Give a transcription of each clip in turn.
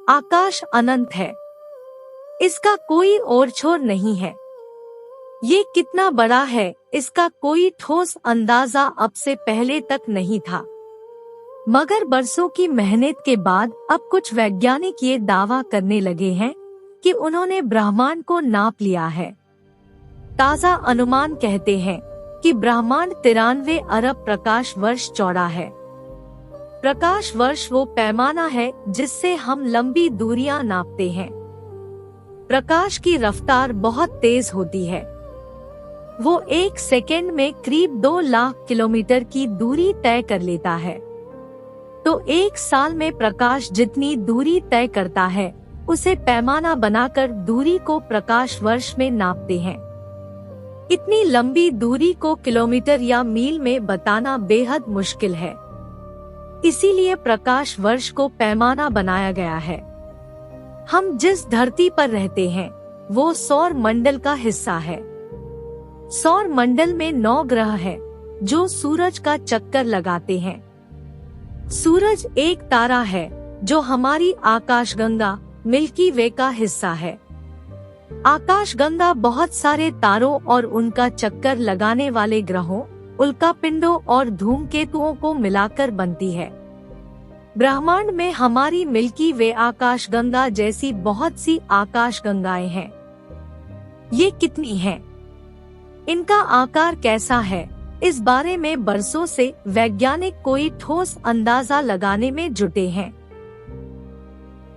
आकाश अनंत है, इसका कोई और छोर नहीं है। ये कितना बड़ा है, इसका कोई ठोस अंदाजा अब से पहले तक नहीं था। मगर बरसों की मेहनत के बाद अब कुछ वैज्ञानिक ये दावा करने लगे हैं कि उन्होंने ब्रह्मांड को नाप लिया है। ताज़ा अनुमान कहते हैं कि ब्रह्मांड 93 अरब प्रकाश वर्ष चौड़ा है। प्रकाश वर्ष वो पैमाना है जिससे हम लंबी दूरियां नापते हैं। प्रकाश की रफ्तार बहुत तेज होती है। वो 1 सेकेंड में करीब 2 लाख किलोमीटर की दूरी तय कर लेता है। तो 1 साल में प्रकाश जितनी दूरी तय करता है उसे पैमाना बनाकर दूरी को प्रकाश वर्ष में नापते हैं। इतनी लंबी दूरी को किलोमीटर या मील में बताना बेहद मुश्किल है। इसीलिए प्रकाश वर्ष को पैमाना बनाया गया है। हम जिस धरती पर रहते हैं वो सौर मंडल का हिस्सा है। सौर मंडल में 9 ग्रह हैं जो सूरज का चक्कर लगाते हैं। सूरज एक तारा है जो हमारी आकाशगंगा मिल्की वे का हिस्सा है। आकाशगंगा बहुत सारे तारों और उनका चक्कर लगाने वाले ग्रहों, उल्कापिंडों और धूमकेतुओं को मिलाकर बनती है। ब्रह्मांड में हमारी मिल्की वे आकाशगंगा जैसी बहुत सी आकाशगंगाएं हैं। ये कितनी हैं? इनका आकार कैसा है? इस बारे में बरसों से वैज्ञानिक कोई ठोस अंदाजा लगाने में जुटे हैं।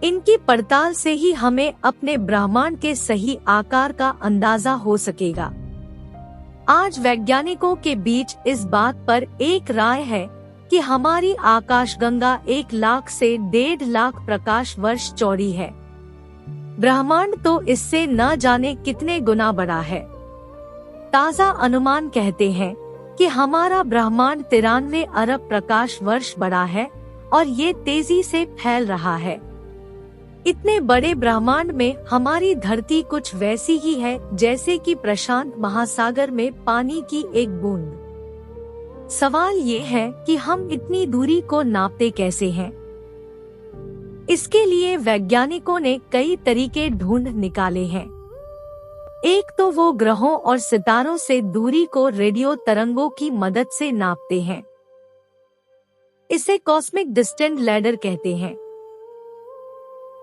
इनकी पड़ताल से ही हमें अपने ब्रह्मांड के सही आकार का अंदाजा हो सकेगा। आज वैज्ञानिकों के बीच इस बात पर एक राय है कि हमारी आकाशगंगा 1 लाख से 1.5 लाख प्रकाश वर्ष चौड़ी है। ब्रह्मांड तो इससे न जाने कितने गुना बड़ा है। ताज़ा अनुमान कहते हैं कि हमारा ब्रह्मांड 93 अरब प्रकाश वर्ष बड़ा है और ये तेजी से फैल रहा है। इतने बड़े ब्रह्मांड में हमारी धरती कुछ वैसी ही है जैसे कि प्रशांत महासागर में पानी की एक बूंद। सवाल ये है कि हम इतनी दूरी को नापते कैसे हैं? इसके लिए वैज्ञानिकों ने कई तरीके ढूंढ निकाले हैं। एक तो वो ग्रहों और सितारों से दूरी को रेडियो तरंगों की मदद से नापते हैं। इसे कॉस्मिक डिस्टेंस लैडर कहते हैं।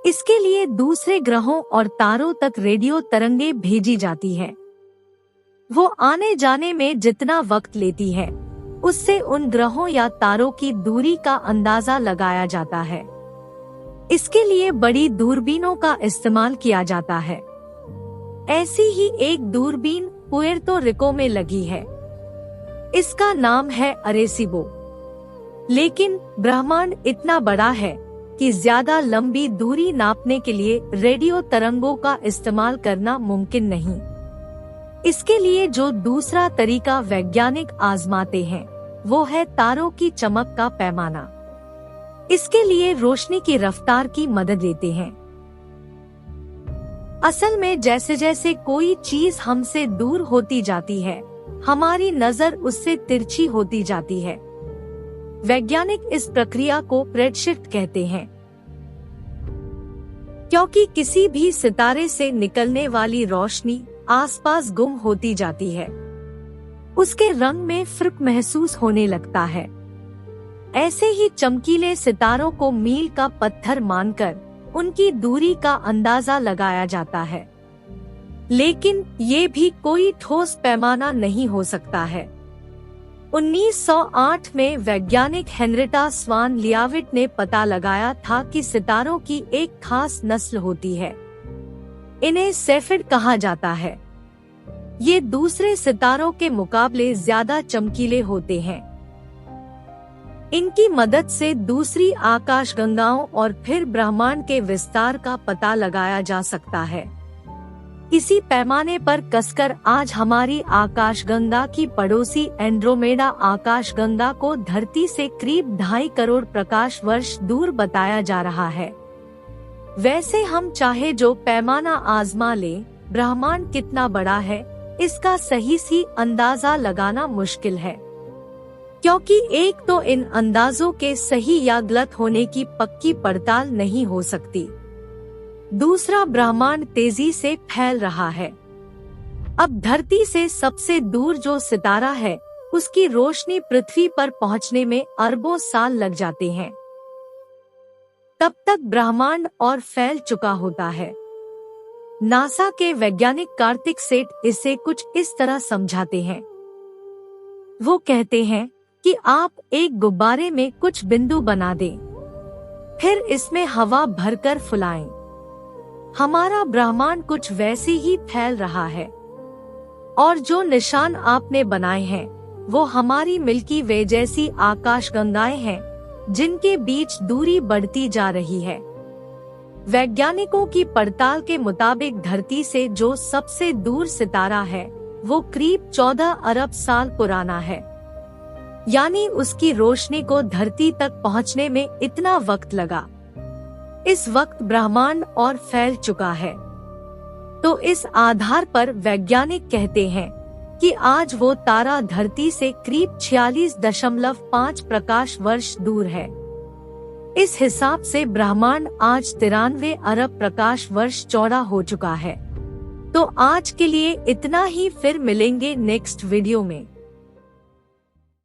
इसके लिए दूसरे ग्रहों और तारों तक रेडियो तरंगे भेजी जाती है। वो आने जाने में जितना वक्त लेती है उससे उन ग्रहों या तारों की दूरी का अंदाजा लगाया जाता है। इसके लिए बड़ी दूरबीनों का इस्तेमाल किया जाता है। ऐसी ही एक दूरबीन पुएर्तो रिको में लगी है। इसका नाम है अरेसिबो। लेकिन ब्रह्मांड इतना बड़ा है कि ज्यादा लंबी दूरी नापने के लिए रेडियो तरंगों का इस्तेमाल करना मुमकिन नहीं। इसके लिए जो दूसरा तरीका वैज्ञानिक आजमाते हैं वो है तारों की चमक का पैमाना। इसके लिए रोशनी की रफ्तार की मदद लेते हैं। असल में जैसे जैसे कोई चीज हमसे दूर होती जाती है हमारी नजर उससे तिरछी होती जाती है। वैज्ञानिक इस प्रक्रिया को रेडशिफ्ट कहते हैं। क्योंकि किसी भी सितारे से निकलने वाली रोशनी आसपास गुम होती जाती है, उसके रंग में फर्क महसूस होने लगता है। ऐसे ही चमकीले सितारों को मील का पत्थर मानकर उनकी दूरी का अंदाजा लगाया जाता है। लेकिन ये भी कोई ठोस पैमाना नहीं हो सकता है। 1908 में वैज्ञानिक हेनरिटा स्वान लियाविट ने पता लगाया था कि सितारों की एक खास नस्ल होती है। इन्हें सेफिड कहा जाता है। ये दूसरे सितारों के मुकाबले ज्यादा चमकीले होते हैं। इनकी मदद से दूसरी आकाशगंगाओं और फिर ब्रह्मांड के विस्तार का पता लगाया जा सकता है। इसी पैमाने पर कसकर आज हमारी आकाशगंगा की पड़ोसी एंड्रोमेडा आकाशगंगा को धरती से करीब 2.5 करोड़ प्रकाश वर्ष दूर बताया जा रहा है। वैसे हम चाहे जो पैमाना आजमा लें, ब्रह्मांड कितना बड़ा है इसका सही सी अंदाजा लगाना मुश्किल है। क्योंकि एक तो इन अंदाजों के सही या गलत होने की पक्की पड़ताल नहीं हो सकती। दूसरा ब्रह्मांड तेजी से फैल रहा है। अब धरती से सबसे दूर जो सितारा है उसकी रोशनी पृथ्वी पर पहुंचने में अरबों साल लग जाते हैं। तब तक ब्रह्मांड और फैल चुका होता है। नासा के वैज्ञानिक कार्तिक सेठ इसे कुछ इस तरह समझाते हैं। वो कहते हैं कि आप एक गुब्बारे में कुछ बिंदु बना दें, फिर इसमें हवा भरकर फुलाएं। हमारा ब्रह्मांड कुछ वैसे ही फैल रहा है, और जो निशान आपने बनाए हैं वो हमारी मिल्की वे जैसी आकाशगंगाएं हैं जिनके बीच दूरी बढ़ती जा रही है। वैज्ञानिकों की पड़ताल के मुताबिक धरती से जो सबसे दूर सितारा है वो करीब 14 अरब साल पुराना है। यानी उसकी रोशनी को धरती तक पहुंचने में इतना वक्त लगा। इस वक्त ब्रह्मांड और फैल चुका है। तो इस आधार पर वैज्ञानिक कहते हैं कि आज वो तारा धरती से करीब 46.5 प्रकाश वर्ष दूर है। इस हिसाब से ब्रह्मांड आज 93 अरब प्रकाश वर्ष चौड़ा हो चुका है। तो आज के लिए इतना ही, फिर मिलेंगे नेक्स्ट वीडियो में।